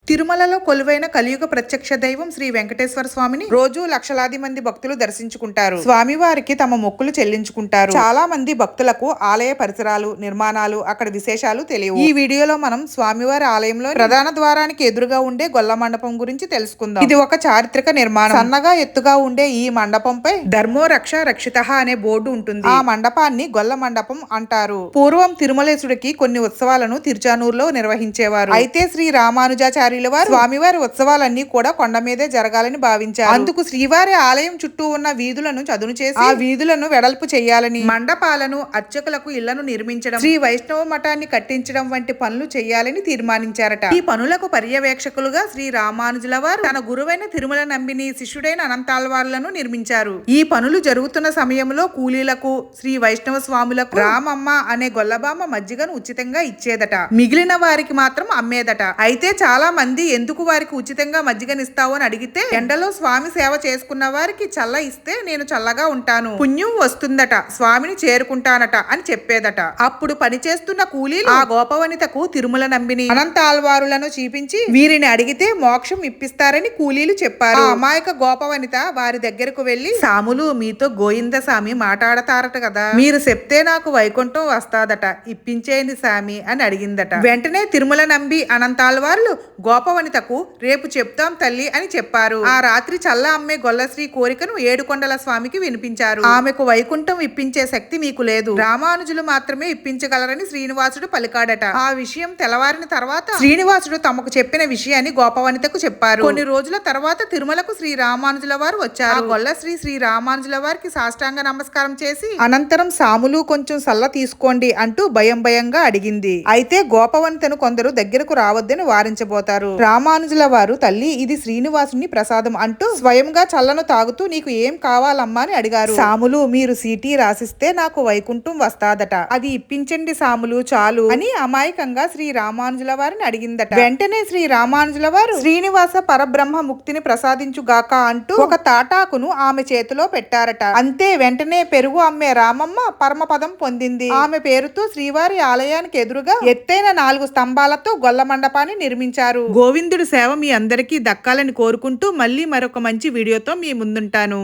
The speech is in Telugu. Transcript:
తిరుమలలో కొలువైన కలియుగ ప్రత్యక్ష దైవం శ్రీ వెంకటేశ్వర స్వామిని రోజు లక్షలాది మంది భక్తులు దర్శించుకుంటారు. స్వామివారికి తమ మొక్కులు చెల్లించుకుంటారు. చాలా మంది భక్తులకు ఆలయ పరిసరాలు, నిర్మాణాలు, అక్కడ విశేషాలు తెలియవు. ఈ వీడియోలో మనం స్వామివారి ఆలయంలో ప్రధాన ద్వారానికి ఎదురుగా ఉండే గొల్ల మండపం గురించి తెలుసుకుందాం. ఇది ఒక చారిత్రక నిర్మాణం. సన్నగా ఎత్తుగా ఉండే ఈ మండపంపై ధర్మో రక్ష రక్షితః అనే బోర్డు ఉంటుంది. ఆ మండపాన్ని గొల్ల మండపం అంటారు. పూర్వం తిరుమలేశుడికి కొన్ని ఉత్సవాలను తిరుచానూరులో నిర్వహించేవారు. అయితే శ్రీ రామానుజాచార్య స్వామివారి ఉత్సవాలన్నీ కూడా కొండ మీదే జరగాలని భావించారు. అందుకు శ్రీవారి ఆలయం చుట్టూ ఉన్న వీధులను చదును చేసి ఆ వీధులను వెడల్పు చేయాలని, మండపాలను, అర్చకులకు ఇళ్లను నిర్మించడం, శ్రీ వైష్ణవ మఠాన్ని కట్టించడం వంటి పనులు చేయాలని తీర్మానించారట. ఈ పనులకు పర్యవేక్షకులుగా శ్రీ రామానుజుల వారు తన గురువైన తిరుమల నంబిని శిష్యుడైన అనంతాళ్వార్లను నిర్మించారు. ఈ పనులు జరుగుతున్న సమయంలో కూలీలకు, శ్రీ వైష్ణవ స్వాములకు రామమ్మ అనే గొల్లబామ మజ్జిగను ఉచితంగా ఇచ్చేదట. మిగిలిన వారికి మాత్రం అమ్మేదట. అయితే చాలా మంది ఎందుకు వారికి ఉచితంగా మజ్జిగనిస్తావు అని అడిగితే, ఎండలో స్వామి సేవ చేసుకున్న వారికి చల్ల ఇస్తే నేను చల్లగా ఉంటాను, పుణ్యం వస్తుందట, స్వామిని చేరుకుంటానట అని చెప్పేదట. అప్పుడు పనిచేస్తున్న కూలీలు ఆ గోపవనితకు తిరుమల నంబిని అనంతాళ్వారులను చూపించి వీరిని అడిగితే మోక్షం ఇప్పిస్తారని కూలీలు చెప్పారు. ఆ అమాయక గోపవనిత వారి దగ్గరకు వెళ్లి, సాములు మీతో గోయింద సామి మాట్లాడతారట కదా, మీరు చెప్తే నాకు వైకుంఠం వస్తాదట, ఇప్పించేయండి సామి అని అడిగిందట. వెంటనే తిరుమల నంబి అనంతాళ్వార్లు గోపవనితకు రేపు చెప్తాం తల్లి అని చెప్పారు. ఆ రాత్రి చల్ల అమ్మే గొల్లశ్రీ కోరికను ఏడుకొండల స్వామికి వినిపించారు. ఆమెకు వైకుంఠం ఇప్పించే శక్తి మీకు లేదు, రామానుజులు మాత్రమే ఇప్పించగలరని శ్రీనివాసుడు పలికాడట. ఆ విషయం తెల్లవారిన తర్వాత శ్రీనివాసుడు తమకు చెప్పిన విషయాన్ని గోపవనితకు చెప్పారు. కొన్ని రోజుల తర్వాత తిరుమలకు శ్రీ రామానుజుల వారు వచ్చారు. గొల్లశ్రీ శ్రీ రామానుజుల వారికి సాష్టాంగ నమస్కారం చేసి, అనంతరం సాములు కొంచెం సల్ల తీసుకోండి అంటూ భయంగా అడిగింది. అయితే గోపవనితను కొందరు దగ్గరకు రావద్దని వారించబోతారు. రామానుజుల వారు, తల్లి ఇది శ్రీనివాసుని ప్రసాదం అంటూ స్వయంగా చల్లను తాగుతూ నీకు ఏం కావాలమ్మా అని అడిగారు. సాములు మీరు సీటీ రాసిస్తే నాకు వైకుంఠం వస్తాదట, అది ఇప్పించండి సాములు చాలు అని అమాయకంగా శ్రీ రామానుజుల వారిని అడిగిందట. వెంటనే శ్రీ రామానుజుల వారు శ్రీనివాస పరబ్రహ్మ ముక్తిని ప్రసాదించుగాక అంటూ ఒక తాటాకును ఆమె చేతిలో పెట్టారట. అంతే, వెంటనే పెరుగు అమ్మే రామమ్మ పరమపదం పొందింది. ఆమె పేరుతో శ్రీవారి ఆలయానికి ఎదురుగా ఎత్తైన 4 స్తంభాలతో గొల్ల మండపాన్ని నిర్మించారు. గోవిందుడి సేవ మీ అందరికీ దక్కాలని కోరుకుంటూ మళ్ళీ మరొక మంచి వీడియోతో మీ ముందుంటాను.